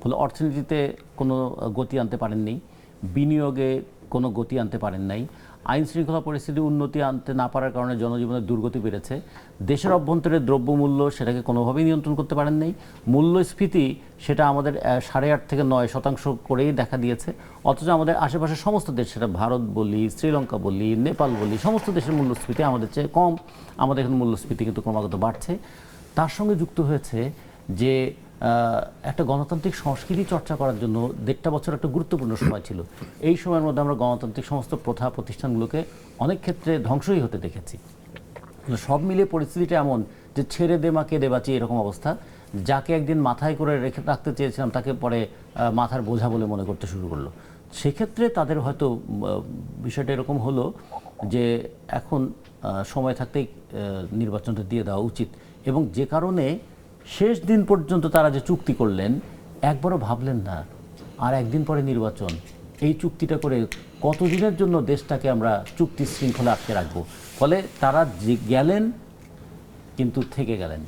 ফলে অর্থনীতিতে কোনো গতি আনতে পারেননি, বিনিয়োগে কোনো গতি আনতে পারেন নাই, আইন শৃঙ্খলা পরিস্থিতি উন্নতি আনতে না পারার কারণে জনজীবনের দুর্গতি বেড়েছে, দেশের অভ্যন্তরে দ্রব্যমূল্য সেটাকে কোনোভাবেই নিয়ন্ত্রণ করতে পারেন নাই, মূল্যস্ফীতি সেটা আমাদের 8.5 থেকে 9% করেই দেখা দিয়েছে, অথচ আমাদের আশেপাশের সমস্ত দেশ, সেটা ভারত বলি, শ্রীলঙ্কা বলি, নেপাল বলি, সমস্ত দেশের মূল্যস্ফীতি আমাদের চেয়ে কম, আমাদের এখানে মূল্যস্ফীতি কিন্তু ক্রমাগত বাড়ছে। তার সঙ্গে যুক্ত হয়েছে যে একটা গণতান্ত্রিক সংস্কৃতি চর্চা করার জন্য 1.5 বছর একটা গুরুত্বপূর্ণ সময় ছিল। এই সময়ের মধ্যে আমরা গণতান্ত্রিক সমস্ত প্রথা প্রতিষ্ঠানগুলোকে অনেক ক্ষেত্রে ধ্বংসই হতে দেখেছি। সব মিলিয়ে পরিস্থিতিটা এমন যে ছেড়ে দে মা কেঁদে বাঁচি এরকম অবস্থা। যাকে একদিন মাথায় করে রেখে রাখতে চেয়েছিলাম তাকে পরে মাথার বোঝা বলে মনে করতে শুরু করলো। সেক্ষেত্রে তাদের হয়তো বিষয়টা এরকম হলো যে এখন সময় থাকতেই নির্বাচনটা দিয়ে দেওয়া উচিত, এবং যে কারণে শেষ দিন পর্যন্ত তারা যে চুক্তি করলেন একবারও ভাবলেন না আর একদিন পরে নির্বাচন, এই চুক্তিটা করে কতদিনের জন্য দেশটাকে আমরা চুক্তি শৃঙ্খলা আটকে রাখবো। ফলে তারা গেলেন কিন্তু থেকে গেলেন।